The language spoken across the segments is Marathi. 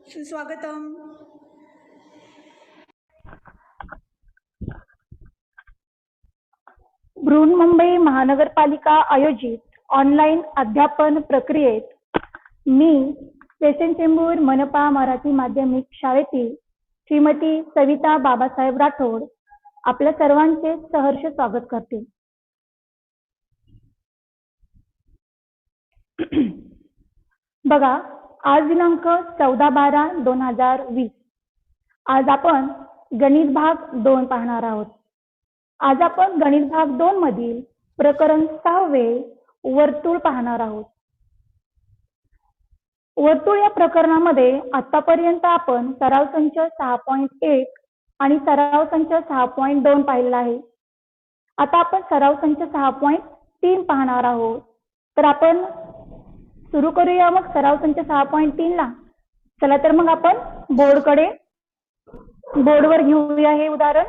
सुस्वागतम. बृहन्मुंबई महानगरपालिका आयोजित ऑनलाईन अध्यापन प्रक्रियेत मी स्टेशन चेंबूर मनपा मराठी माध्यमिक शाळेतील श्रीमती सविता बाबासाहेब राठोड आपल्या सर्वांचे सहर्ष स्वागत करते. बघा, आज दिनांक 14/12/2020. आज आपण गणित भाग 2 पाहणार आहोत. आज आपण गणित भाग 2 मधील प्रकरण 6 वर्तुळ पाहणार आहोत. वर्तुळ या प्रकरणामध्ये आतापर्यंत आपण सराव संच 6.1 आणि सराव संच 6.2 पाहिलेला आहे. आता आपण सराव संच 6.3 पाहणार आहोत. तर आपण सुरू करूया मग सराव संच 6.3 ला. चला तर मग आपण बोर्डवर घेऊया हे उदाहरण.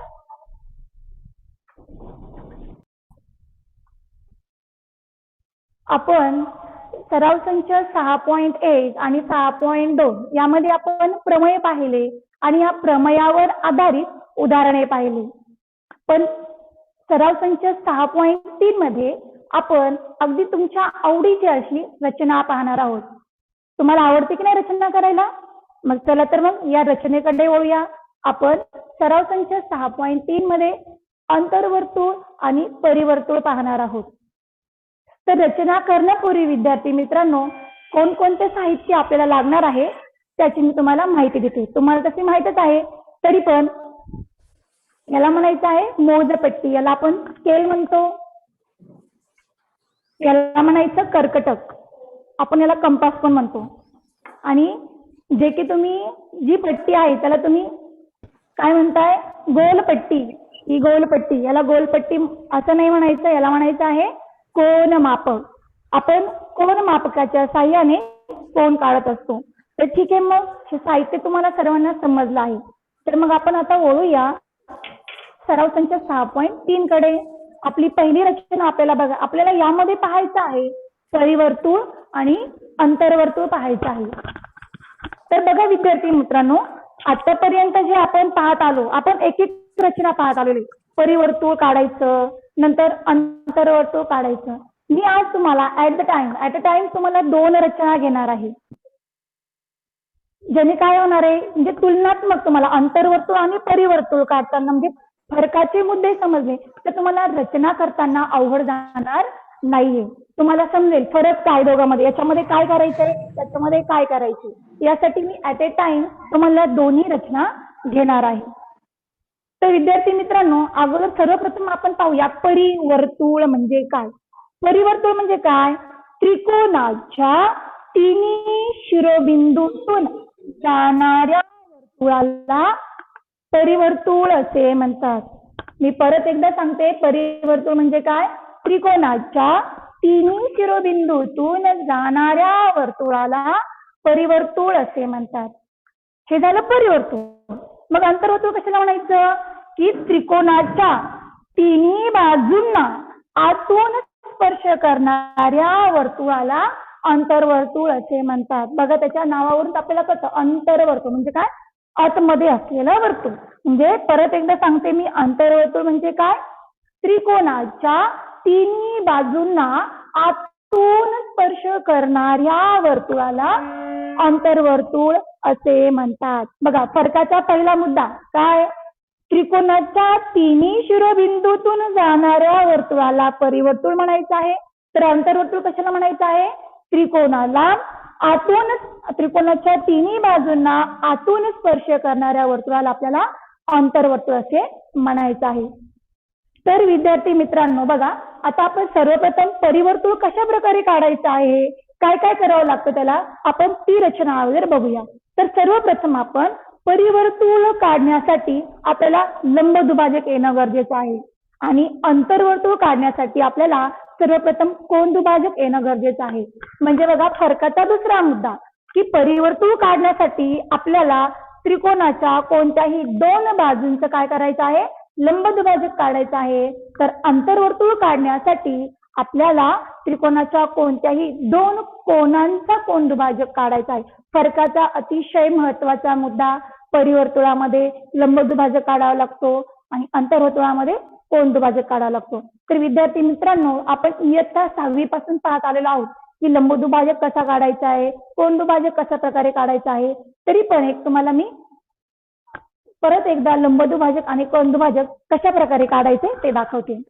आपण सराव संच 6.1 आणि 6.2 यामध्ये आपण प्रमेय पाहिले आणि या प्रमेयावर आधारित उदाहरणे पाहिली. पण सराव संच 6.3 मध्ये आपण अगदी तुमच्या आवडीची अशी रचना पाहणार आहोत. तुम्हाला आवडते की नाही रचना करायला? मग चला तर मग या रचनेकडे वळूया. आपण सराव संच 6.3 मध्ये अंतर्वर्तुळ आणि परिवर्तुळ पाहणार आहोत. तर रचना करण्यापूर्वी विद्यार्थी मित्रांनो, कोणकोणते साहित्य आपल्याला लागणार आहे त्याची मी तुम्हाला माहिती देते. तुम्हाला तशी माहितच आहे, तरी पण याला म्हणायचं आहे मोजपट्टी, याला आपण स्केल म्हणतो. याला म्हणायचं कर्कटक, आपण याला कंपास पण म्हणतो. आणि जे की तुम्ही जी पट्टी आहे त्याला तुम्ही काय म्हणताय? गोलपट्टी. ही गोलपट्टी, याला गोलपट्टी असं नाही म्हणायचं, याला म्हणायचं आहे कोन मापक. आपण कोन मापकाच्या साह्याने कोन काढत असतो. तर ठीक आहे, मग हे साहित्य तुम्हाला सर्वांना समजलं आहे. तर मग आपण आता वळूया सराव संच 6.3 कडे. आपली पहिली रचना आपल्याला बघा, आपल्याला यामध्ये पाहायचं आहे परिवर्तुळ आणि अंतर्वर्तुळ पाहायचं आहे. तर बघा विद्यार्थी मित्रांनो, आतापर्यंत जे आपण पाहत आलो, आपण एक एक रचना पाहत आलेली. परिवर्तुळ काढायचं, नंतर अंतर्वर्तुळ काढायचं. मी आज तुम्हाला ऍट अ टाइम तुम्हाला 2 रचना घेणार आहे. ज्याने काय होणार आहे, म्हणजे तुलनात्मक तुम्हाला अंतर्वर्तुळ आणि परिवर्तुळ काढताना म्हणजे फरकाचे मुद्दे समजले तर तुम्हाला रचना करताना अवघड जाणार नाहीये. तुम्हाला समजेल फरक काय दोघांमध्ये, याच्यामध्ये काय करायचंय, त्याच्यामध्ये काय करायचे. यासाठी मी ऍट अ टाइम तुम्हाला दोन्ही रचना घेणार आहे. तर विद्यार्थी मित्रांनो, अगोदर सर्वप्रथम आपण पाहूया परिवर्तुळ म्हणजे काय. परिवर्तुळ म्हणजे काय? त्रिकोणाच्या तिन्ही शिरोबिंदूतून जाणाऱ्या वर्तुळाला परिवर्तुळ असे म्हणतात. मी परत एकदा सांगते, परिवर्तुळ म्हणजे काय? त्रिकोणाच्या तिन्ही शिरोबिंदूतून जाणाऱ्या वर्तुळाला परिवर्तुळ असे म्हणतात. हे झालं परिवर्तुळ. मग अंतर्वर्तुळ कशाला म्हणायचं? की त्रिकोणाच्या तिन्ही बाजूंना आतून स्पर्श करणाऱ्या वर्तुळाला अंतर्वर्तुळ असे म्हणतात. बघा, त्याच्या नावावरून आपल्याला कळतं अंतर्वर्तुळ म्हणजे काय? आतमध्ये असलेलं वर्तुळ. म्हणजे परत एकदा सांगते मी, अंतर्वर्तुळ म्हणजे काय? त्रिकोणाच्या तिन्ही बाजूंना आतून स्पर्श करणाऱ्या वर्तुळाला अंतर्वर्तुळ असे म्हणतात. बघा, फरकाचा पहिला मुद्दा काय? त्रिकोणाच्या तिन्ही शिरोबिंदूतून जाणाऱ्या वर्तुळाला परिवर्तुळ म्हणायचं आहे. तर अंतर्वर्तुळ कशाला म्हणायचं आहे? त्रिकोणाला त्रिकोणाच्या तिन्ही बाजूंना आतून स्पर्श करणाऱ्या वर्तुळाला आपल्याला अंतर्वर्तुळ असे म्हणायचं आहे. तर विद्यार्थी मित्रांनो बघा, आता आपण सर्वप्रथम परिवर्तुळ कशा प्रकारे काढायचं आहे, काय काय करावं लागतं त्याला, आपण ती रचना वगैरे बघूया. तर सर्वप्रथम आपण परिवर्तुळ काढण्यासाठी आपल्याला लंब दुभाजक येणं गरजेचं आहे आणि अंतर्वर्तुळ काढण्यासाठी आपल्याला सर्वप्रथम कोन दुभाजक येणं गरजेचं आहे. म्हणजे बघा, फरकाचा दुसरा मुद्दा की परिवर्तुळ काढण्यासाठी आपल्याला त्रिकोणाच्या कोणत्याही 2 बाजूंचं काय करायचं आहे? लंब दुभाजक काढायचं आहे. तर अंतर्वर्तुळ काढण्यासाठी आपल्याला त्रिकोणाच्या कोणत्याही 2 कोनांचा कोन दुभाजक काढायचा आहे. फरकाचा अतिशय महत्वाचा मुद्दा, परिवर्तुळामध्ये लंबदुभाजक काढावा लागतो आणि अंतर्वर्तुळामध्ये कोनदुभाजक काढावा लागतो. तर विद्यार्थी मित्रांनो, आपण इयत्ता 6वी पासून पाहत आलेलो आहोत की लंबदुभाजक कसा काढायचा आहे, कोनदुभाजक कशा प्रकारे काढायचा आहे. तरी पण एक तुम्हाला मी परत एकदा लंबदुभाजक आणि कोनदुभाजक कशा प्रकारे काढायचे ते दाखवते.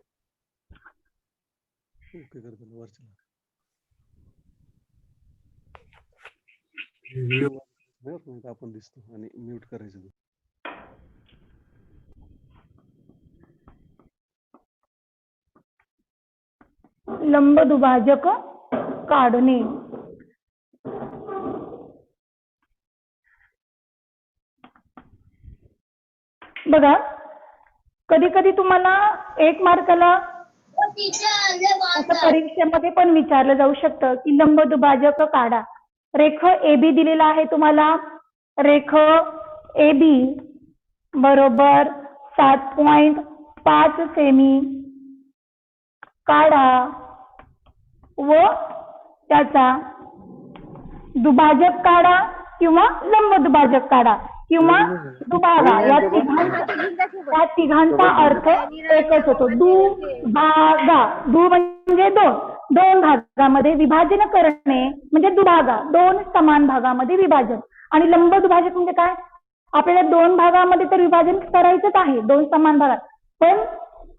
आपण दिसतो आणि म्यूट करायचं. लंबदुभाजक काढणे. बघा, कधी कधी तुम्हाला 1 मार्काला असं परीक्षेमध्ये पण विचारलं जाऊ शकतं की लंबदुभाजक काढा. रेख AB दिलेला आहे तुम्हाला. रेख AB बरोबर 7.5 सेमी काढा व त्याचा दुभाजक काढा किंवा लंबदुभाजक काढा किंवा दुभागा. या तिघांचा अर्थ एकच होतो, दुभागा. दु म्हणजे दोन भागामध्ये विभाजन करणे म्हणजे दुभागा, 2 समान भागामध्ये विभाजन. आणि लंबदुभाजक म्हणजे काय, आपल्याला 2 भागामध्ये तर विभाजन करायचंच आहे, 2 समान भागात. पण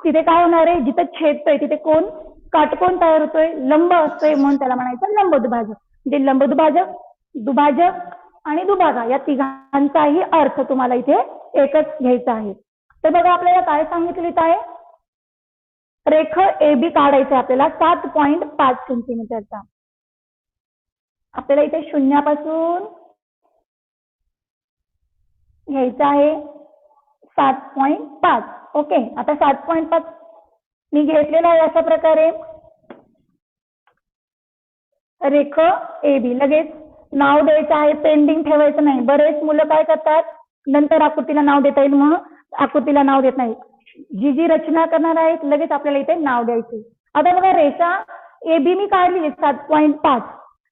तिथे काय होणार आहे, जिथे छेदतोय तिथे कोण काटकोन तयार होतोय, लंब असतोय, म्हणून त्याला म्हणायचं लंबदुभाजक. म्हणजे लंबदुभाजक, दुभाजक आणि दुभागा या तिघांचाही अर्थ तुम्हाला इथे एकच घ्यायचा आहे. तर बघा, आपल्याला काय सांगितलं आहे, रेख AB काढायचे आपल्याला 7.5 सेंटीमीटरचा. आपल्याला इथे शून्यापासून घ्यायचं आहे 7.5. ओके, आता 7.5 मी घेतलेला आहे अशा प्रकारे. रेख AB लगेच नाव द्यायचं आहे, पेंडिंग ठेवायचं नाही. बरेच मुलं काय करतात, नंतर आकृतीला नाव देता येईल म्हणून आकृतीला नाव देत नाही. जी रचना करणार आहेत लगेच आपल्याला इथे नाव द्यायचे. आता बघा, रेषा AB मी काढली 7.5.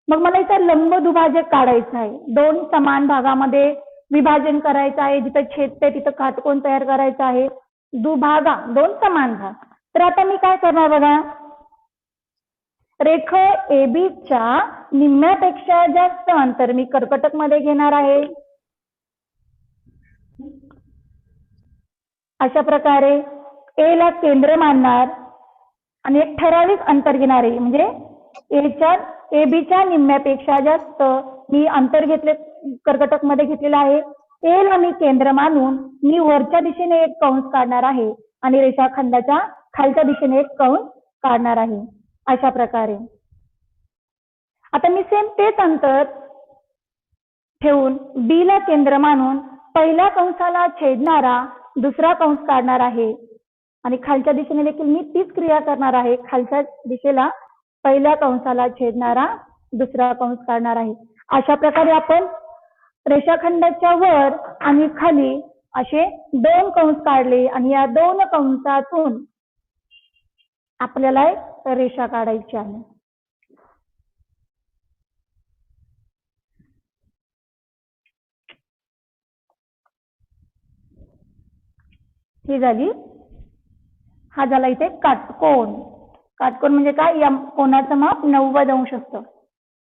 मग मला इथे लंबदुभाजक काढायचं आहे. 2 समान भागामध्ये विभाजन करायचं आहे, जिथं छेदते तिथं काटकोन तयार करायचा आहे. दुभागा 2 समान भाग. तर आता मी काय करणार बघा, रेख AB च्या निम्म्यापेक्षा जास्त अंतर मी कर्कटक मध्ये घेणार आहे. अशा प्रकारे A ला केंद्र मानणार आणि एक ठराविक अंतर घेणार आहे. म्हणजे AB च्या निम्म्यापेक्षा जास्त मी अंतर घेतले, कर्कटक मध्ये घेतलेलं आहे. A ला मी केंद्र मानून मी वरच्या दिशेने एक कंस काढणार आहे आणि रेषाखंडाच्या खालच्या दिशेने एक कंस काढणार आहे. अशा प्रकारे आता मी सेम तेच अंतर ठेवून B ला केंद्र मानून पहिल्या कंसाला छेदणारा दुसरा कंस काढणार आहे आणि खालच्या दिशेने देखील मी तीच क्रिया करणार आहे. खालच्या दिशेला पहिल्या कंसाला छेदणारा दुसरा कंस काढणार आहे. अशा प्रकारे आपण रेषाखंडाच्या वर आणि खाली असे 2 कंस काढले आणि या 2 कंसातून आपल्याला एक रेषा काढायची आहे. ही झाली. हा झाला इथे काटकोन. काटकोन म्हणजे काय, या कोनाचं माप 90 अंश असतं.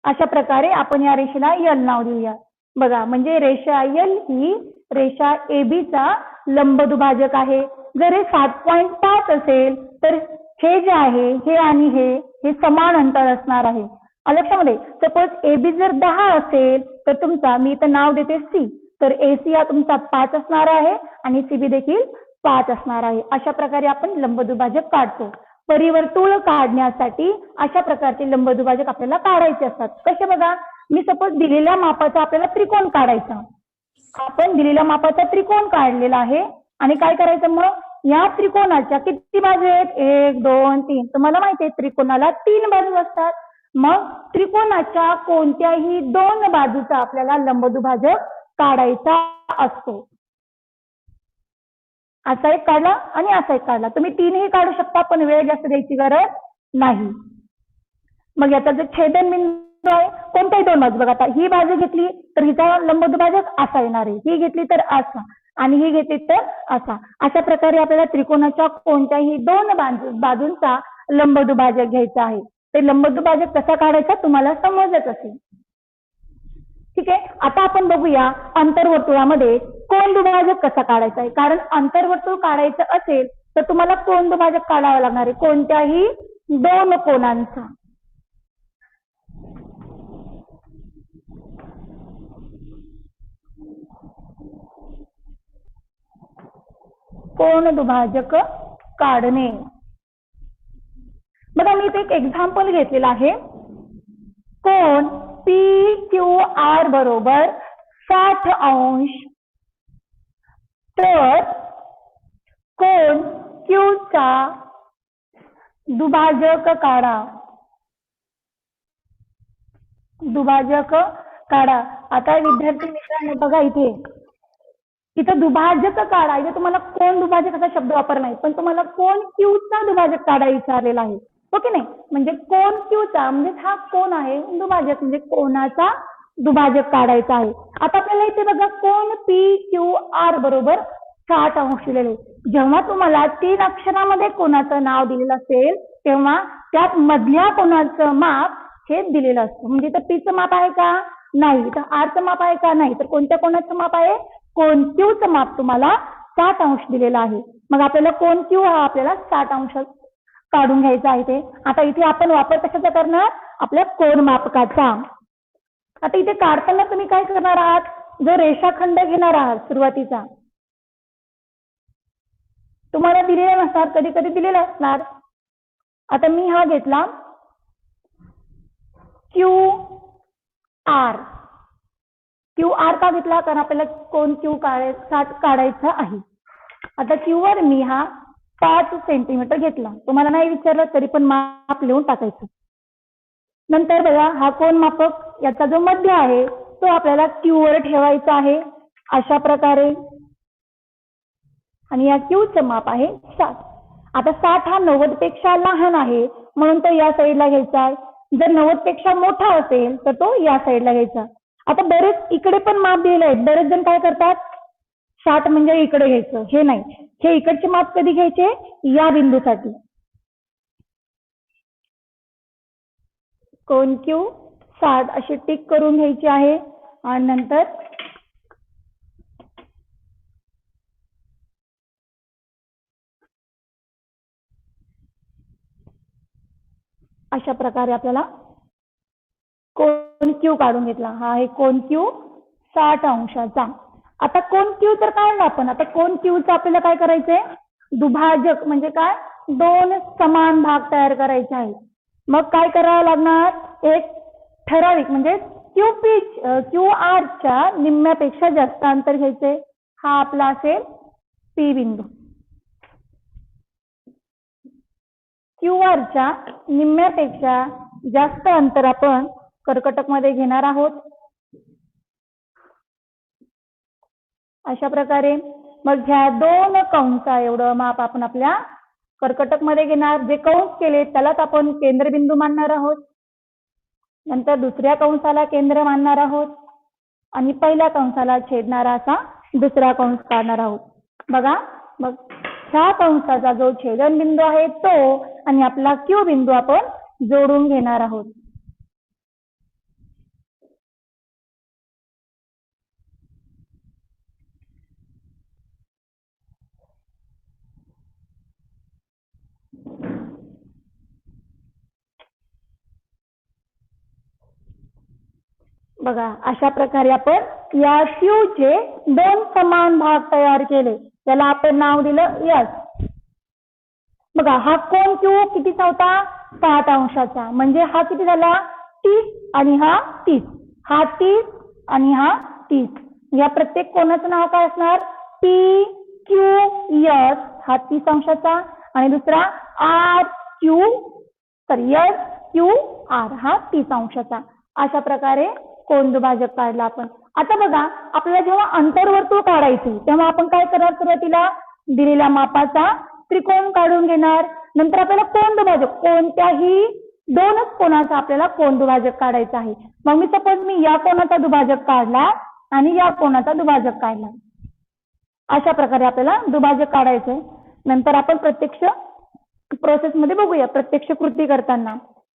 अशा प्रकारे आपण या रेषेला L नाव देऊया. बघा, म्हणजे रेषा L ही रेषा AB चा लंबदुभाजक आहे. जर हे 7.5 असेल तर हे जे आहे हे आणि हे समान अंतर असणार आहे. लक्षामध्ये, सपोज AB जर 10 असेल तर तुमचा, मी इथं नाव देते C, तर AC हा तुमचा 5 असणार आहे आणि CB देखील 5 असणार आहे. अशा प्रकारे आपण लंबदुभाजक काढतो. परिवर्तुळ काढण्यासाठी अशा प्रकारचे लंबदुभाजक आपल्याला काढायचे असतात. कसे बघा, मी सपोज दिलेल्या मापाचा आपल्याला त्रिकोण काढायचा. आपण दिलेल्या मापाचा त्रिकोण काढलेला आहे आणि काय करायचं, मग या त्रिकोणाच्या किती बाजू आहेत, 1 2 3. तुम्हाला माहिती आहे त्रिकोणाला 3 बाजू असतात. मग त्रिकोणाच्या कोणत्याही 2 बाजूचा आपल्याला लंबदुभाजक काढायचा असतो. असा एक काढला आणि असा एक काढला. तुम्ही 3ही काढू शकता, पण वेळ जास्त द्यायची गरज नाही. मग याचा जो छेदनबिंदू आहे कोणत्याही दोन बाजू बघा आता ही बाजू घेतली तर हिचा लंबदुभाजक असा येणार आहे, ही घेतली तर असा आणि ही घेतली तर असा. अशा प्रकारे आपल्याला त्रिकोणाच्या कोणत्याही दोन बाजूंचा लंबदुभाजक घ्यायचा आहे. ते लंबदुभाजक कसा काढायचा तुम्हाला समजत असेल. ठीक आहे, आता आपण बघूया अंतर्वर्तुळामध्ये कोन दुभाजक कसा काढायचा आहे. कारण अंतर्वर्तुळ काढायचं असेल तर तुम्हाला कोन दुभाजक काढावा लागणार आहे कोणत्याही दोन कोनांचा. कोन दुभाजक काढणे. बघा मी इथे एक एक्झाम्पल घेतलेलं आहे. कोन PQR बरोबर 60 अंश तर कोन Q चा दुभाजक काढा. दुभाजक काढा. आता विद्यार्थी मित्रांनो बघा इथं दुभाजक काढा. इथे तुम्हाला कोन दुभाजक असा शब्द वापर नाही पण तुम्हाला कोन Q चा दुभाजक काढा विचारलेला आहे. हो की नाही, म्हणजे कोन Q चा म्हणजे हा कोन आहे दुभाजक म्हणजे कोनाचा दुभाजक काढायचा आहे. आता आपल्याला इथे बघा कोन PQR बरोबर 60 अंश दिलेले. जेव्हा तुम्हाला 3 अक्षरामध्ये कोणाचं नाव दिलेलं असेल तेव्हा त्यात मधल्या कोणाचं माप हे दिलेलं असतं. म्हणजे तर P चं माप आहे का नाही, तर R चं माप आहे का नाही, तर कोणत्या कोणाचं माप आहे कोन Q चं माप तुम्हाला 60 अंश दिलेलं आहे. मग आपल्याला कोन Q हा आपल्याला 60 अंश काढून घ्यायचा आहे. ते आता इथे आपण वापर कशाचा करणार आपल्या कोन मापकाचा. आता इथे काढताना तुम्ही काय करणार आहात जो रेषाखंड घेणार आहात सुरुवातीचा तुम्हाला दिलेला नसणार, कधी कधी दिलेला असणार. आता मी हा घेतला QR. QR का घेतला कारण आपल्याला कोन Q काढायचा आहे. आता Q वर मी हा 5 सेंटीमीटर घेतला. तुम्हाला नाही विचारलं तरी पण माप लिहून टाकायचं. नंतर बघा हा कोन मापक याचा जो मध्य आहे तो आपल्याला Q वर ठेवायचा आहे अशा प्रकारे आणि या Q चं माप आहे 60. आता 60 हा 90 पेक्षा लहान आहे म्हणून तो या साईडला घ्यायचा आहे. जर 90 पेक्षा मोठा असेल तर तो या साईडला घ्यायचा. आता बरेच इकडे पण माप दिले आहेत. बरेच जण काय करतात 60 म्हणजे इकडे घ्यायचं, हे नाही, हे इकडचे माप कधी घ्यायचे या बिंदूसाठी. कोन Q 60 अशी टिक करून घ्यायची आहे आणि नंतर अशा प्रकारे आपल्याला कोन Q काढून घेतला. हा आहे कोन Q 60 अंशाचा. आता कोन Q तर काढला आपण. आता कोन Q चा आपल्याला काय करायचंय दुभाजक म्हणजे काय दोन समान भाग तयार करायचे आहेत. मग काय करावं लागणार एक ठराविक म्हणजे QR च्या निम्म्यापेक्षा जास्त अंतर घ्यायचे. हा आपला असेल P बिंदू. QR च्या निम्म्यापेक्षा जास्त अंतर आपण कर्कटक मध्ये घेणार आहोत अशा प्रकारे. मग ह्या दोन कंसा एवढं माप आपण आपल्या कर्कटक मध्ये घेणार. जे कंस केले त्यालाच आपण केंद्रबिंदू मानणार आहोत. नंतर दुसऱ्या कंसाला केंद्र मानणार आहोत आणि पहिल्या कंसाला छेदणारा असा दुसरा कंस काढणार आहोत. बघा मग ह्या कंसाचा जो छेदनबिंदू आहे तो आणि आपला Q बिंदू आपण जोडून घेणार आहोत. बघा अशा प्रकारे आपण या Q चे दोन समान भाग तयार केले. त्याला आपण नाव दिलं S. बघा हा कोन Q कितीचा होता 60 अंशाचा. म्हणजे हा किती झाला 30 आणि हा 30. हा 30 आणि हा 30. या प्रत्येक कोनाचं नाव काय असणार PQS हा 30 अंशाचा आणि दुसरा SQR हा 30 अंशाचा. अशा प्रकारे कोन दुभाजक काढला आपण. आता बघा आपल्याला जेव्हा अंतर्वर्तुळ काढायचे तेव्हा आपण काय करणार सुरुवातीला दिलेल्या मापाचा त्रिकोण काढून घेणार. नंतर आपल्याला कोन दुभाजक कोणत्याही दोनच कोणाचा आपल्याला कोन दुभाजक काढायचा आहे. मग मी सपोज मी या कोणाचा दुभाजक काढला आणि या कोणाचा दुभाजक काढला. अशा प्रकारे आपल्याला दुभाजक काढायचंय. नंतर आपण प्रत्यक्ष प्रोसेसमध्ये बघूया, प्रत्यक्ष कृती करताना.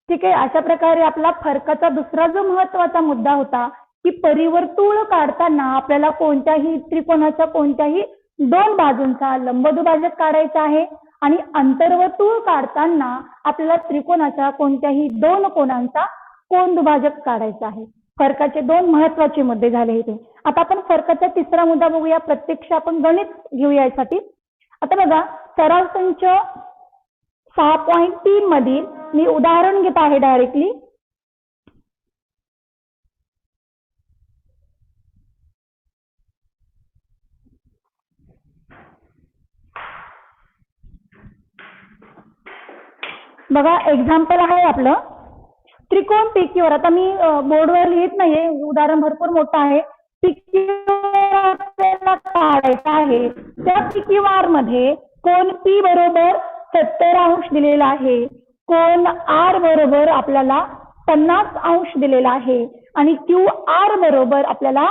ठीक आहे, अशा प्रकारे आपला फरकाचा दुसरा जो महत्वाचा मुद्दा होता की परिवर्तुळ काढताना आपल्याला कोणत्याही त्रिकोणाच्या कोणत्याही दोन बाजूंचा लंबदुभाजक काढायचा आहे आणि अंतर्वर्तुळ काढताना आपल्याला त्रिकोणाच्या कोणत्याही दोन कोनांचा कोन दुभाजक काढायचा आहे. फरकाचे दोन महत्वाचे मुद्दे झाले इथे. आता आपण फरकाचा तिसरा मुद्दा बघूया, प्रत्यक्ष आपण गणित घेऊया यासाठी. आता बघा, सराव संच 6.3 मधील मी उदाहरण घेत आहे डायरेक्टली. बघा, एक्झाम्पल आहे आपलं त्रिकोण PQ. आता मी बोर्डवर लिहित नाहीये, उदाहरण भरपूर मोठं आहे. PQ आपल्याला काढायचा आहे. त्या PQR मध्ये कोन P बरोबर 70 अंश दिलेला आहे, कोन R बरोबर आपल्याला 50 अंश दिलेला आहे आणि QR बरोबर आपल्याला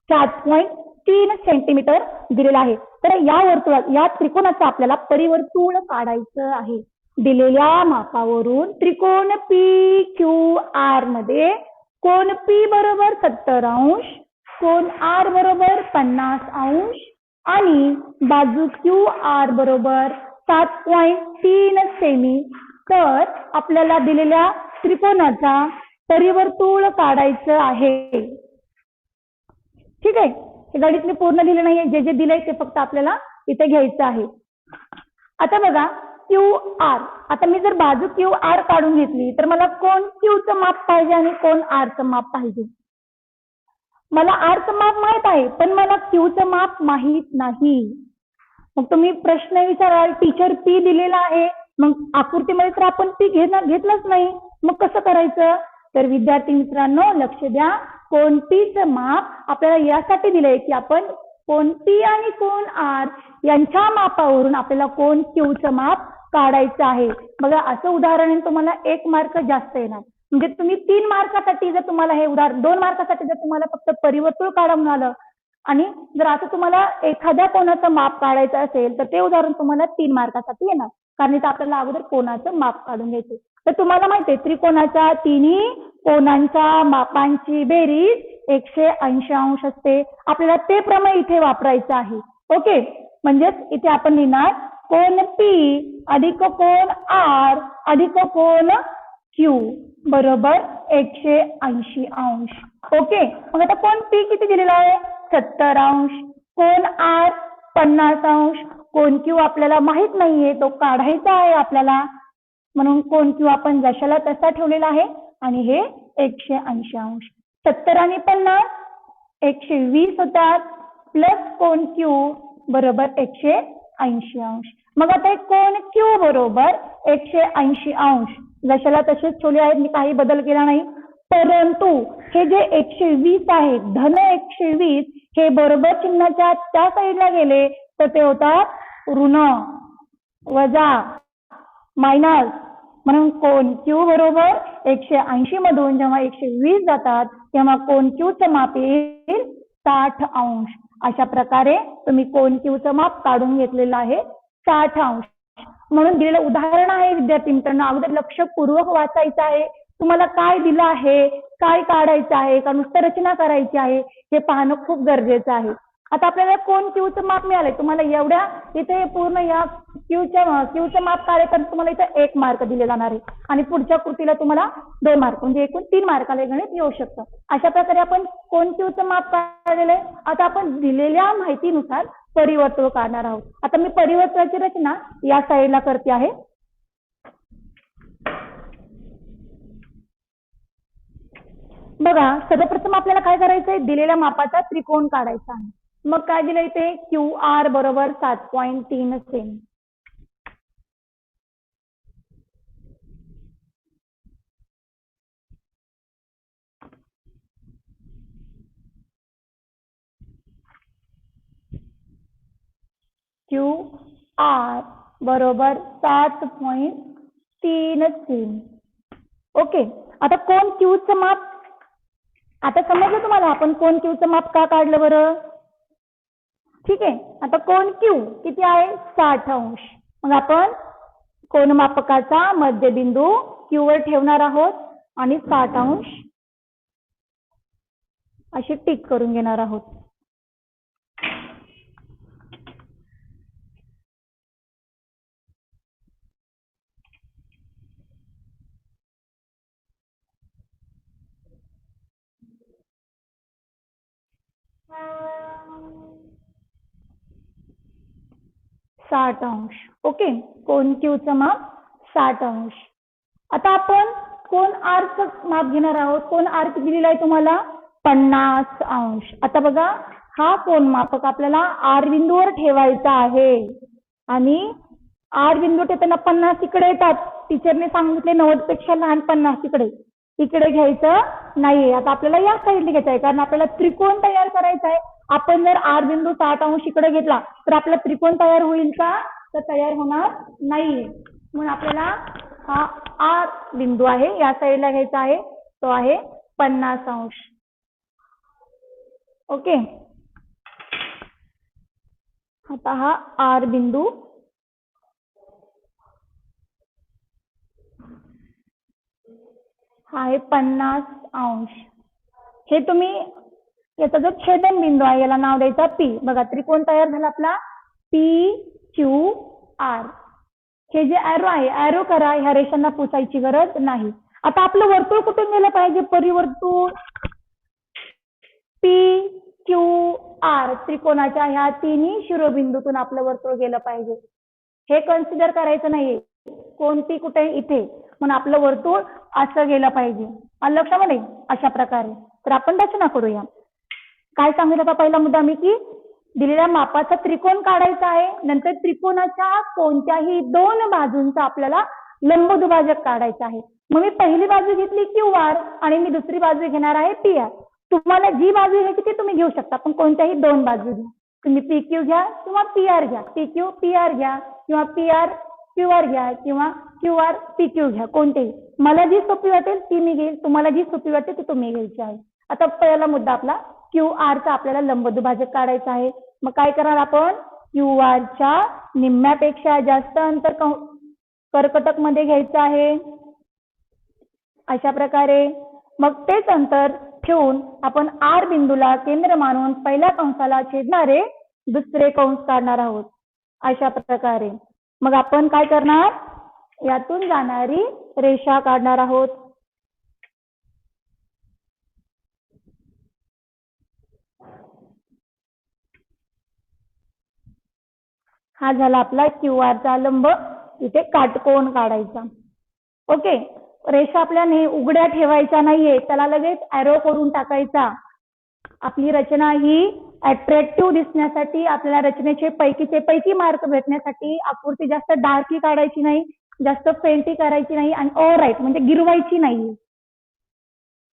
7.3 सेंटीमीटर दिलेला आहे. तर या वर्तुळात या त्रिकोणाचं आपल्याला परिवर्तुळ काढायचं आहे. दिलेल्या मापावरून त्रिकोण PQR मध्ये कोन P बरोबर 70 अंश, कोन R बरोबर 50 अंश आणि बाजू QR बरोबर 7.3 सेमी. तर आपल्याला दिलेल्या त्रिकोणाचा परिवर्तुळ काढायचं आहे. ठीक आहे, हे गणित मी पूर्ण दिलं नाहीये, जे जे दिलंय ते फक्त आपल्याला इथे घ्यायचं आहे. आता बघा, QR. आता मी जर बाजू QR काढून घेतली तर मला कोण Q चं माप पाहिजे आणि कोण R चं माप पाहिजे. मला R चं माप माहित आहे पण मला Q चं माप माहित नाही. मग तुम्ही प्रश्न विचाराल, टीचर P दिलेला आहे, मग आकृतीमध्ये तर आपण P घेतलंच नाही, मग कसं करायचं? तर विद्यार्थी मित्रांनो लक्ष द्या, कोन P चं माप आपल्याला यासाठी दिलंय की आपण कोन P आणि कोन R यांच्या मापावरून आपल्याला कोन Q चं माप काढायचं आहे. बघा, असं उदाहरण तुम्हाला 1 मार्क जास्त येणार. म्हणजे तुम्ही 3 मार्कासाठी जर तुम्हाला हे उदाहरण, 2 मार्कासाठी जर तुम्हाला फक्त परिवर्तुळ काढा म्हणालं आणि जर असं तुम्हाला एखाद्या कोणाचं माप काढायचं असेल तर ते उदाहरण तुम्हाला 3 मार्कासाठी येणार, कारण इथं आपल्याला अगोदर कोणाचं माप काढून घ्यायचं. तर तुम्हाला माहिती आहे त्रिकोणाच्या तिन्ही कोणांच्या मापांची बेरीज 180 अंश असते. आपल्याला ते प्रमेय इथे वापरायचं आहे. ओके, म्हणजेच इथे आपण लिहिणार कोन P अधिक कोन R अधिक कोन Q बरोबर 180 अंश. ओके, मग आता कोन P किती दिलेला आहे? 70 अंश. कोन R 50 अंश. कोन Q आपल्याला माहित नाहीये, तो काढायचा आहे आपल्याला, म्हणून कोन Q आपण जशाला तसा ठेवलेला आहे आणि हे 180 अंश. 70 आणि 50 120 होतात, प्लस कोन Q बरोबर 180 अंश. मग आता कोन Q बरोबर 180 अंश जशाला तसेच ठेवले आहेत, मी काही बदल केला नाही. परंतु हे जे 120 आहे, धन 120 हे बरोबर चिन्हाच्या त्या साईडला गेले तर ते होतात ऋण, वजा, मायनस. म्हणून कोन Q बरोबर 180 मधून जेव्हा 120 जातात तेव्हा कोन Q चं माप येईल 60 अंश. अशा प्रकारे तुम्ही कोन Q चं माप काढून घेतलेलं आहे 60 अंश. म्हणून दिलेलं उदाहरण आहे विद्यार्थी मित्रांनो, अगोदर लक्षपूर्वक वाचायचं आहे. तुम्हाला काय दिलं आहे, काय काढायचं आहे, का नुसतं रचना करायची आहे, हे पाहणं खूप गरजेचं आहे. आता आपल्याला कोन Q चं माप मिळालंय, तुम्हाला एवढ्या इथे पूर्ण या Q चं माप काढायचं तुम्हाला इथे 1 मार्क दिले जाणार आहे आणि पुढच्या कृतीला तुम्हाला 2 मार्क, म्हणजे एकूण 3 मार्काला गणित येऊ शकतं. अशा प्रकारे आपण कोन Q चं माप काढलेलं आहे. आता आपण दिलेल्या माहितीनुसार परिवर्तुळ काढणार आहोत. आता मी परिवर्तुळाची रचना या साईडला करते आहे. बघा, सर्वप्रथम आपल्याला काय करायचंय, दिलेल्या मापाचा त्रिकोण काढायचा आहे. मग काय दिलंय इथे, QR बरोबर 7.3 सेमी. QR बरोबर 7.3 सेमी. ओके. आता कोन क्यूचं माप आता समजलं तुम्हाला आपण कोन क्यूचं माप का काढलं बरं? ठीक आहे. आता कोन क्यू किती आहे? 60 अंश. मग आपण कोनमापकाचा मध्यबिंदू क्यू वर ठेवणार आहोत आणि 60 अंश अशी टिक करून घेणार आहोत. साठ अंश. ओके. कोन क्यूचं माप 60 अंश. आता आपण कोन आरचं माप घेणार आहोत. कोन आर किती दिलेला आहे तुम्हाला? 50 अंश. आता बघा हा कोनमापक आपल्याला आर बिंदूवर ठेवायचा आहे आणि आर बिंदू ठेवताना 50 इकडे येतात. टीचरने सांगितले 90 पेक्षा लहान 50 इकडे घ्यायचं नाहीये. आता आपल्याला या साईडला घ्यायचं आहे कारण आपल्याला त्रिकोण तयार करायचा आहे. आपण जर आर बिंदू 60 अंश इकडे घेतला तर आपला त्रिकोण तयार होईल का? तर तयार होणार नाहीये. म्हणून आपल्याला हा आर बिंदू आहे या साईडला घ्यायचा आहे. तो आहे 50 अंश. ओके. आता हा आर बिंदू हा आहे 50 अंश. हे तुम्ही याचा जो छेदन बिंदू आहे याला नाव द्यायचा पी. बघा त्रिकोण तयार झाला आपला पी क्यू आर. हे जे ॲरो आहे ॲरो करा. ह्या रेषांना पुसायची गरज नाही. आता आपलं वर्तुळ कुठून गेलं पाहिजे? परिवर्तुळ पी क्यू आर त्रिकोणाच्या ह्या तिन्ही शिरोबिंदूतून आपलं वर्तुळ गेलं पाहिजे. हे कन्सिडर करायचं नाहीये कोणती कुठे इथे. म्हणून आपलं वर्तुळ असं गेलं पाहिजे. आलं लक्षामध्ये? अशा प्रकारे. तर आपण रचना करूया. काय सांगितलं होता पहिला मुद्दा मी की दिलेल्या मापाचा त्रिकोण काढायचा आहे. नंतर त्रिकोणाच्या कोणत्याही दोन बाजूंचा आपल्याला लंबदुभाजक काढायचा आहे. मग मी पहिली बाजू घेतली क्यू आर आणि मी दुसरी बाजू घेणार आहे पी आर. तुम्हाला जी बाजू घ्यायची ती तुम्ही घेऊ शकता पण कोणत्याही दोन बाजू घ्या. तुम्ही पी क्यू घ्या किंवा पी आर घ्या. पी क्यू पी आर घ्या किंवा पी आर क्यू आर घ्या किंवा क्यू आर पी क्यू घ्या. कोणतेही. मला जी सोपी वाटेल ती मी घेईल. तुम्हाला जी सोपी वाटेल ती तुम्ही घ्यायची आहे. आता पहिला मुद्दा आपला क्यू आरचा आपल्याला लंबदुभाजक काढायचा आहे. मग काय करणार आपण? क्यू आरच्या निम्म्यापेक्षा जास्त अंतर कर्कटक मध्ये घ्यायचं आहे. अशा प्रकारे. मग तेच अंतर ठेवून आपण आर बिंदूला केंद्र मानून पहिल्या कंसाला छेदणारे दुसरे कंस काढणार आहोत. अशा प्रकारे. मग आपण काय करणार? यातून जाणारी रेषा काढणार आहोत. हा झाला आपला क्यू आरचा लंब. इथे काटकोन काढायचा. ओके. रेषा आपल्याने उघड्या ठेवायच्या नाहीये. त्याला लगेच ॲरो करून टाकायचा. आपली रचना ही अट्रॅक्टिव्ह दिसण्यासाठी आपल्याला रचनेचे पैकीचे पैकी मार्क भेटण्यासाठी आकृती जास्त डार्कही काढायची नाही, जास्त फेंटही करायची नाही आणि ओव्हरराईट म्हणजे गिरवायची नाही.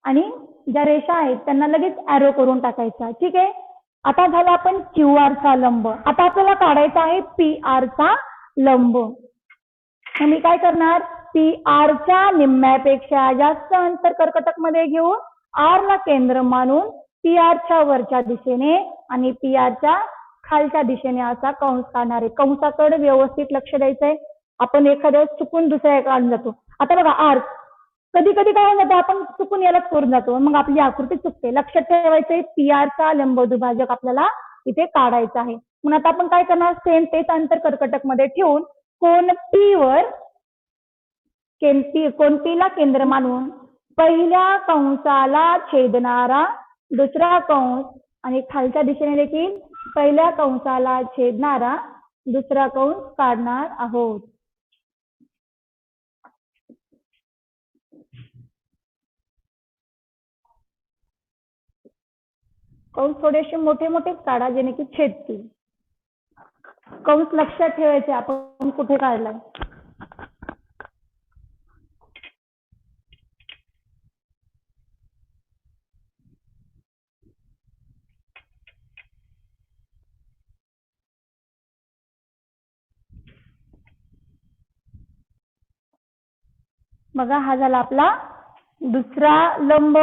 आणि ज्या रेषा आहेत त्यांना लगेच ॲरो करून टाकायचा. ठीक आहे. आता झाला आपण क्यू आरचा लंब. आता आपल्याला काढायचा आहे पी आरचा लंब. मी काय करणार? पी आरच्या निम्म्यापेक्षा जास्त अंतर कर्कटक मध्ये घेऊन आर ला केंद्र मानून पी आरच्या वरच्या दिशेने आणि पी आरच्या खालच्या दिशेने असा कंस काढणार आहे. कंसाकडे व्यवस्थित लक्ष द्यायचंय. आपण एखाद्या चुकून दुसऱ्या काढून जातो. आता बघा आर कधी कधी काय होतं आपण चुकून यालाच करून जातो. मग आपली आकृती चुकते. लक्षात ठेवायचंय पी आरचा लंबदुभाजक आपल्याला इथे काढायचा आहे. म्हणून आता आपण काय करणार? सेम तेच अंतर कर्कटक मध्ये ठेवून कोन पी वर कोन पी ला केंद्र मानून पहिल्या कंसाला छेदणारा दुसरा कंस आणि खालच्या दिशेने देखील पहिल्या कंसाला छेदणारा दुसरा कंस काढणार आहोत. कंस थोडेसे मोठे मोठेच काढा जेणे की छेदतील. कंस लक्षात ठेवायचे आपण कुठे काढलाय. बघा हा झाला आपला दुसरा लंब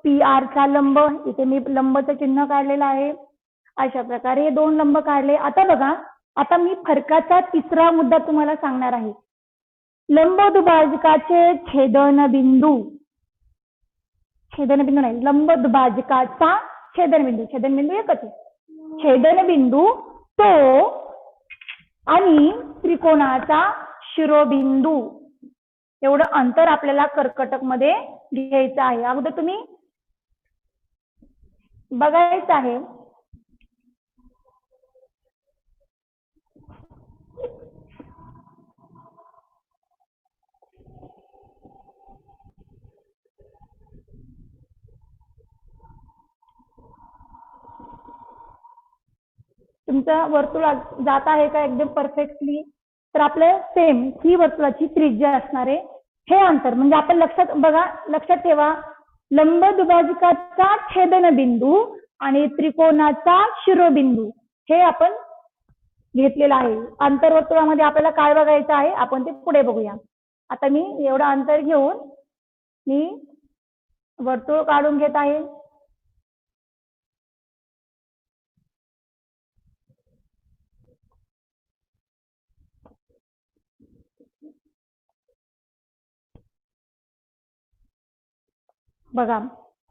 PR चा लंब, इथे मी लंबचं चिन्ह काढलेलं आहे. अशा प्रकारे हे 2 लंब काढले. आता बघा, आता मी फरकाचा तिसरा मुद्दा तुम्हाला सांगणार आहे. लंब दुभाजकाचे छेदनबिंदू नाही, लंब दुभाजकाचा छेदनबिंदू एकच आहे. छेदनबिंदू तो आणि त्रिकोणाचा शिरोबिंदू एवढं अंतर आपल्याला कर्कटक मध्ये घ्यायचं आहे. अगोदर तुम्ही बघायचं आहे. तुमचं वर्तुळ जात आहे का एकदम परफेक्टली? तर आपलं सेम ही वर्तुळाची त्रिज्या असणार आहे. हे अंतर म्हणजे आपण लक्षात ठेवा, लंब दुभाजकाचा छेदनबिंदू आणि त्रिकोणाचा शिरोबिंदू हे आपण घेतलेलं आहे. अंतर्वर्तुळामध्ये आपल्याला काय बघायचं आहे आपण ते पुढे बघूया. आता मी एवढं अंतर घेऊन मी वर्तुळ काढून घेत आहे. बघा,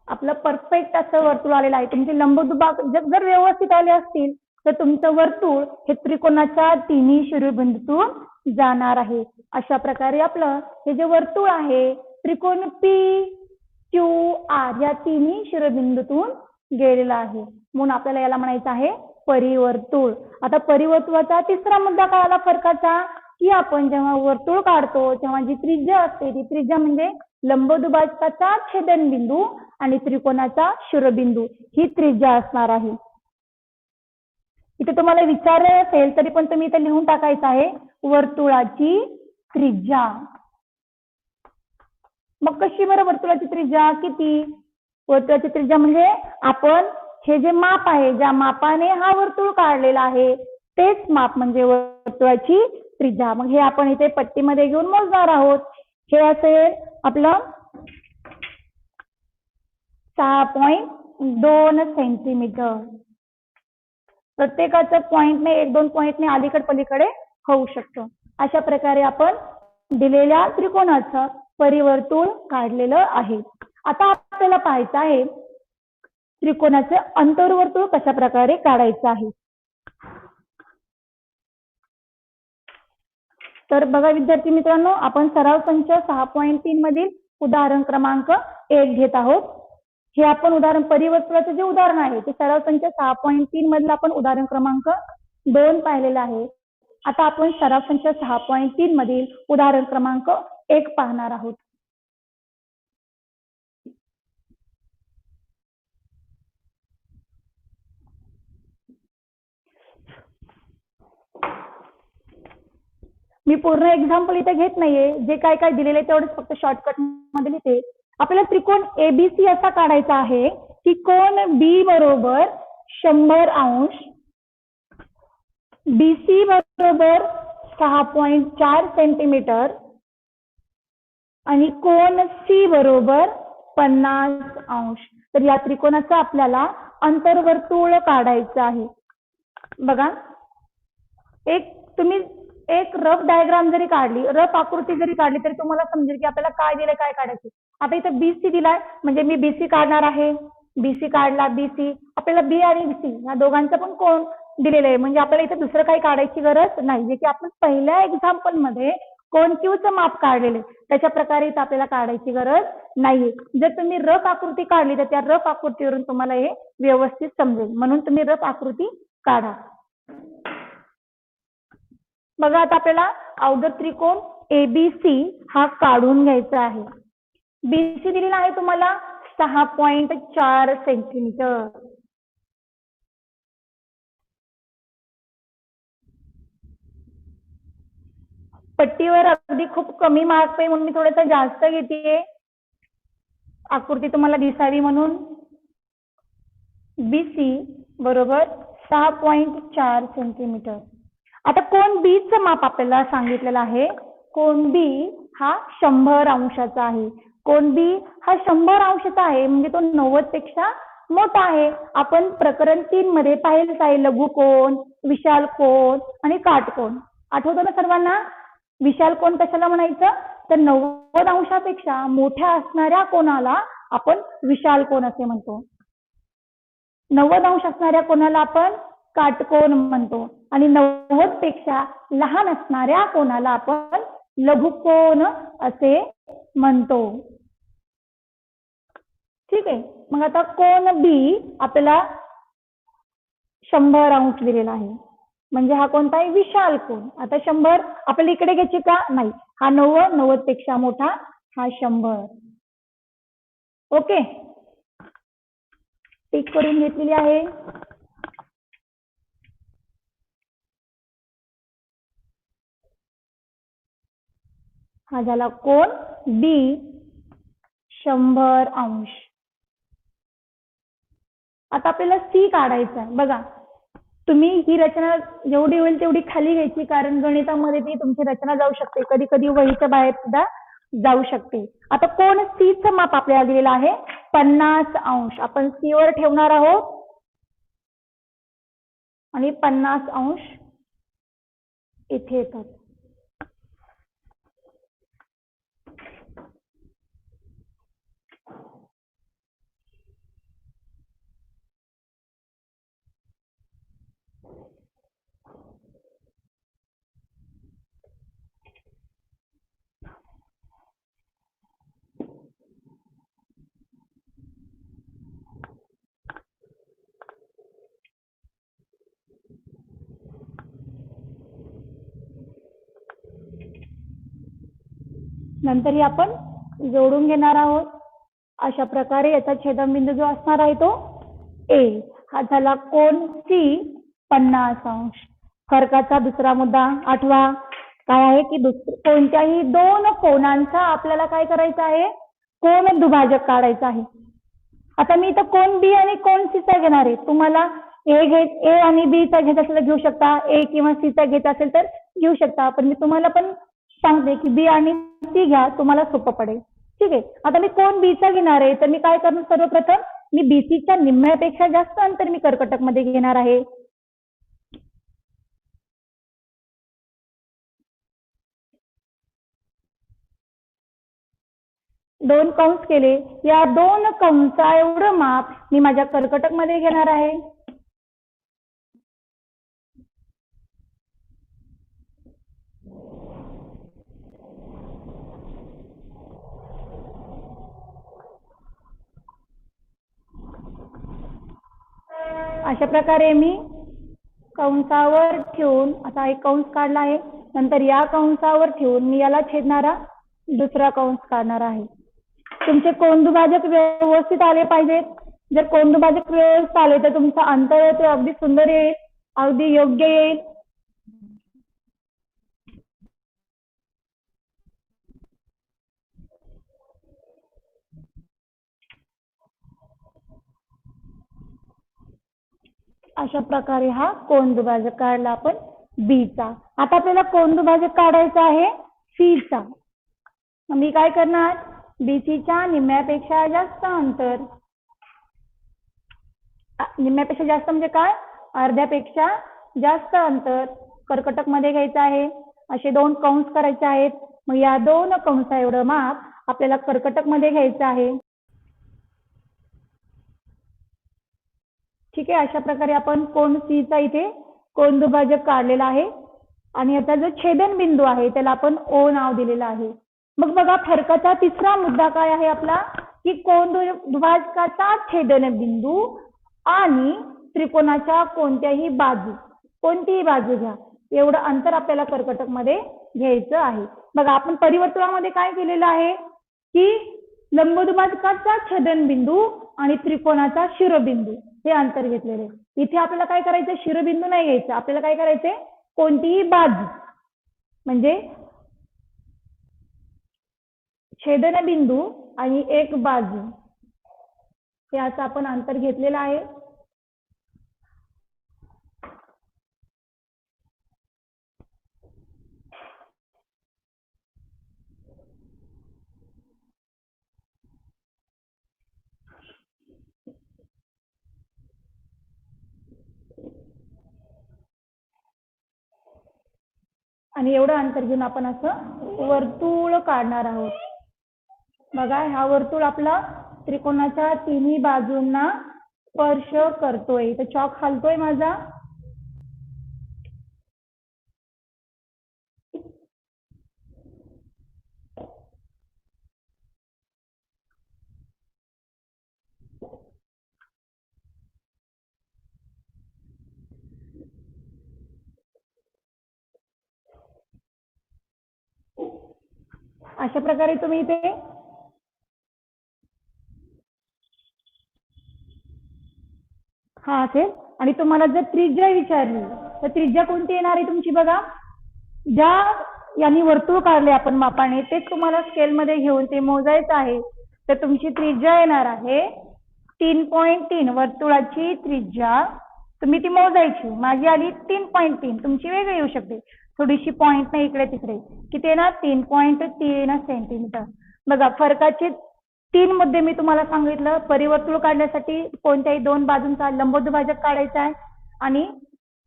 आपलं परफेक्ट असं वर्तुळ आलेलं आहे. तुमचे लंब दुभाजक जर व्यवस्थित आले असतील तर तुमचं वर्तुळ हे त्रिकोणाच्या तिन्ही शिरोबिंदूतून जाणार आहे. अशा प्रकारे आपलं हे जे वर्तुळ आहे त्रिकोण PQR या तिन्ही शिरोबिंदूतून गेलेलं आहे. म्हणून आपल्याला याला म्हणायचं आहे परिवर्तुळ. आता परिवर्तुळाचा तिसरा मुद्दा काय आला फरकाचा, की आपण जेव्हा वर्तुळ काढतो तेव्हा जी त्रिज्या असते ती त्रिज्या म्हणजे लंब दुभाजकाचा छेदनबिंदू आणि त्रिकोणाचा शिरोबिंदू ही त्रिज्या असणार आहे. इथे तुम्हाला विचारलं असेल तरी पण तुम्ही इथे लिहून टाकायचं आहे वर्तुळाची त्रिज्या. मग कशी बरं वर्तुळाची त्रिज्या किती? वर्तुळाची त्रिज्या म्हणजे आपण हे जे माप आहे, ज्या मापाने हा वर्तुळ काढलेला आहे तेच माप म्हणजे वर्तुळाची त्रिज्या. मग हे आपण इथे पट्टीमध्ये घेऊन मोजणार आहोत. हे असेल आपलं 6.2 सेंटीमीटर. प्रत्येकाचं पॉइंटने 1-2 पॉइंटने अलीकडे पलीकडे होऊ शकतो. अशा प्रकारे आपण दिलेल्या त्रिकोणाचं परिवर्तुळ काढलेलं आहे. आता आपल्याला पाहायचं आहे त्रिकोणाचे अंतर्वर्तुळ कशा प्रकारे काढायचं आहे. तर बघा विद्यार्थी मित्रांनो, आपण सराव संच 6.3 मधील उदाहरण क्रमांक 1 घेत आहोत. हे आपण उदाहरण परिवर्तुळाचं जे उदाहरण आहे ते सराव संच 6.3 मधलं आपण उदाहरण क्रमांक 2 पाहिलेलं आहे. आता आपण सराव संच 6.3 मधील उदाहरण क्रमांक 1 पाहणार आहोत. मी पूर्ण एक्झाम्पल इथे घेत नाहीये, जे काय काय दिलेले तेवढंच फक्त शॉर्टकट मध्ये लिहिते. आपल्याला त्रिकोण ABC असा काढायचा आहे की कोण B बरोबर 100 अंश, BC बरोबर 6.4 सेंटीमीटर आणि कोण C बरोबर 50 अंश. तर या त्रिकोणाचं आपल्याला अंतर्वर्तुळ काढायचं आहे. बघा, तुम्ही एक रफ डायग्राम जरी काढली, रफ आकृती जरी काढली तरी तुम्हाला समजेल की आपल्याला काय दिलंय, काय काढायचं. आता इथं BC दिलाय म्हणजे मी BC काढणार आहे. BC काढला, BC आपल्याला B आणि C या दोघांचं पण कोण दिलेलं आहे म्हणजे आपल्याला इथे दुसरं काही काढायची गरज नाही. जे की आपण पहिल्या एक्झाम्पल मध्ये कोण Qचं माप काढलेलं आहे त्याच्या प्रकारे इथं आपल्याला काढायची गरज नाहीये. जर तुम्ही रफ आकृती काढली तर त्या रफ आकृतीवरून तुम्हाला हे व्यवस्थित समजेल, म्हणून तुम्ही रफ आकृती काढा. बघा, आता आपल्याला अवघड त्रिकोण ABC हा काढून घ्यायचा आहे. BC दिलेला आहे तुम्हाला 6.4 सेंटीमीटर. पट्टीवर अगदी खूप कमी मार्क आहे म्हणून मी थोडंसं जास्त घेते आकृती तुम्हाला दिसावी म्हणून. BC बरोबर 6.4 सेंटीमीटर. आता कोण B चं माप आपल्याला सांगितलेलं आहे. कोण B हा 100 अंशाचा आहे. कोन बी हा 100 अंशाचा आहे म्हणजे तो 90 पेक्षा मोठा आहे. आपण प्रकरण 3 मध्ये पाहिलंच आहे लघुकोन, विशाल कोन आणि काटकोन. आठवतं ना सर्वांना? विशाल कोन कशाला म्हणायचं? तर 90 अंशापेक्षा मोठ्या असणाऱ्या कोनाला आपण विशाल कोन असे म्हणतो. 90 अंश असणाऱ्या कोनाला आपण काटकोन म्हणतो आणि 90 पेक्षा लहान असणाऱ्या कोनाला आपण लघुकोन असे म्हणतो. ठीक आहे. मग आता कोन बी आपल्याला 100 अंश दिलेला आहे म्हणजे हा कोणता आहे? विशाल कोन. आता 100 आपल्याला इकडे घ्यायचे का? नाही. हा 90 पेक्षा मोठा, हा 100. ओके, टिक करून घेतलेली आहे. हा झाला कोन बी 100 अंश. आता आपल्याला सी काढायचा आहे. बघा, तुम्ही ही रचना जेवढी होईल तेवढी खाली घ्यायची कारण गणितामध्ये ती तुमची रचना जाऊ शकते, कधी कधी वहीच्या बाहेर सुद्धा जाऊ शकते. आता कोन सी चं माप आपल्याला दिलेलं आहे 50 अंश. आपण सी वर ठेवणार आहोत आणि 50 अंश इथे येतात. नंतर ही आपण जोडून घेणार आहोत. अशा प्रकारे याचा छेदनबिंदू जो असणार आहे तो ए. हा झाला कोन सी 50 अंश. फरकाचा दुसरा मुद्दा आठवा काय आहे की कोणत्याही दोन कोनांचा आपल्याला काय करायचं आहे? कोन दुभाजक काढायचा आहे. आता मी इथं कोन बी आणि कोन सी चा घेणार आहे. तुम्हाला ए आणि बी चा घेत असेल तर घेऊ शकता, ए किंवा सी चा घेत असेल तर घेऊ शकता. पण मी तुम्हाला पण सांगते की बी आणि सी घ्या, तुम्हाला सोपं पडेल. ठीक आहे. आता मी कोन बी चा घेणार आहे तर मी काय करणार? सर्वप्रथम मी बीसीच्या निम्म्यापेक्षा जास्त अंतर मी कर्कटक मध्ये घेणार आहे. दोन कंस केले, या दोन कंसा एवढं माप मी माझ्या कर्कटक मध्ये घेणार आहे. अशा प्रकारे मी कंसावर ठेवून आता एक कंस काढला आहे. नंतर या कंसावर ठेवून मी याला छेदणारा दुसरा कंस काढणार आहे. तुमचे कोनदुभाजक व्यवस्थित आले पाहिजेत. जर कोनदुभाजक व्यवस्थित आले तर तुमचं अंतर ते अगदी सुंदर येईल, अगदी योग्य येईल. अशा प्रकारे हा कोनदुभाजक काढला आपण बी चा. आता आपल्याला कोनदुभाजक काढायचा आहे सी चा. मी काय करणार? बीसी च्या निम्म्यापेक्षा जास्त अंतर, निम्म्यापेक्षा जास्त म्हणजे काय? अर्ध्यापेक्षा जास्त अंतर कर्कटक मध्ये घ्यायचं आहे. असे दोन कंस करायचे आहेत. मग या दोन कंसा एवढं माप आपल्याला कर्कटक मध्ये घ्यायचं आहे. ठीक आहे. अशा प्रकारे आपण कोन सी चा इथे कोनदुभाजक काढलेला आहे आणि याचा जो छेदनबिंदू आहे त्याला आपण ओ नाव दिलेलं आहे. मग बघा, फरकाचा तिसरा मुद्दा काय आहे आपला की कोनदुभाजकाचा छेदनबिंदू आणि त्रिकोणाच्या कोणत्याही बाजू, कोणतीही बाजू घ्या, एवढं अंतर आपल्याला कर्कटक मध्ये घ्यायचं आहे. बघा, आपण परिवर्तनामध्ये काय केलेलं आहे की लंबदुभाजकाचा छेदनबिंदू आणि त्रिकोणाचा शिरोबिंदू हे अंतर घेतलेले. इथे आपल्याला काय करायचं? शिरोबिंदू नाही घ्यायचा. आपल्याला काय करायचंय? कोणतीही बाजू म्हणजे छेदनबिंदू आणि एक बाजू हे असं आपण अंतर घेतलेलं आहे. आणि एवढं अंतर घेऊन आपण असं वर्तुळ काढणार आहोत. बघा हा वर्तुळ आपला त्रिकोणाच्या तिन्ही बाजूंना स्पर्श करतोय. तर चॉक हलतोय माझा. अशा प्रकारे तुम्ही इथे हा असेल. आणि तुम्हाला जर त्रिज्या विचारली तर त्रिज्या कोणती येणार आहे तुमची बघा. ज्या यांनी वर्तुळ काढले आपण मापाने तेच तुम्हाला स्केलमध्ये घेऊन ते मोजायचं आहे. तर तुमची त्रिज्या येणार आहे 3.3. वर्तुळाची त्रिज्या तुम्ही ती मोजायची. माझी आली 3.3. तुमची वेगळी येऊ शकते. थोडीशी पॉईंट नाही इकडे तिकडे. किती येणार 3.3 सेंटीमीटर. बघा फरकाचे 3 मुद्दे मी तुम्हाला सांगितलं. परिवर्तुळ काढण्यासाठी कोणत्याही 2 बाजूंचा लंबदुभाजक काढायचा आहे आणि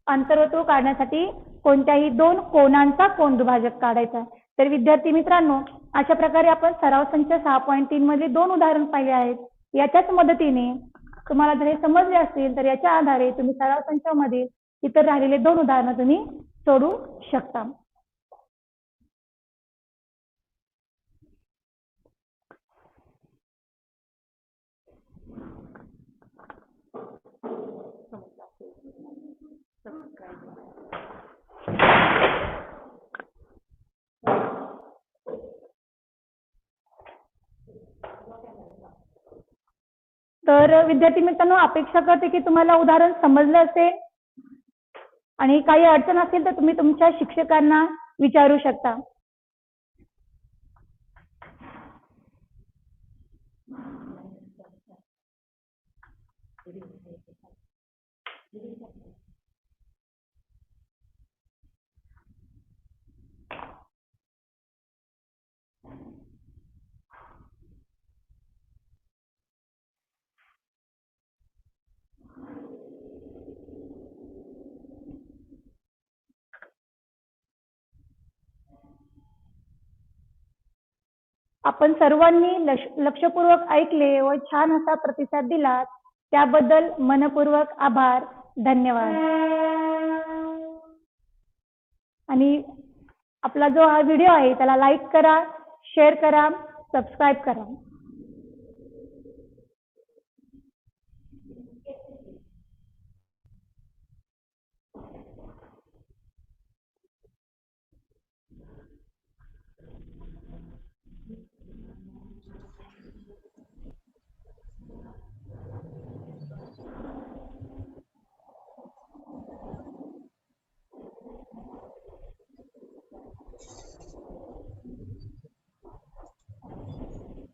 अंतर्वर्तुळ काढण्यासाठी कोणत्याही 2 कोनांचा कोनदुभाजक काढायचा आहे. तर विद्यार्थी मित्रांनो अशा प्रकारे आपण सराव संच 6.3 मध्ये 2 उदाहरण पाहिले आहेत. याच्याच मदतीने तुम्हाला जर हे समजले असतील तर याच्या आधारे तुम्ही सराव संचामध्ये इतर राहिलेले 2 उदाहरणं तुम्ही सोडू शकता. तर विद्यार्थी मित्रांनो अपेक्षा करते की तुम्हाला उदाहरण समजलं असेल आणि काही अडचण असेल तर तुम्ही तुमच्या शिक्षकांना विचारू शकता. आपण सर्वांनी लक्षपूर्वक ऐकले व छान असा प्रतिसाद दिला त्याबद्दल मनपूर्वक आभार. धन्यवाद. आणि आपला जो हा व्हिडिओ आहे त्याला लाईक करा, शेअर करा, सबस्क्राईब करा.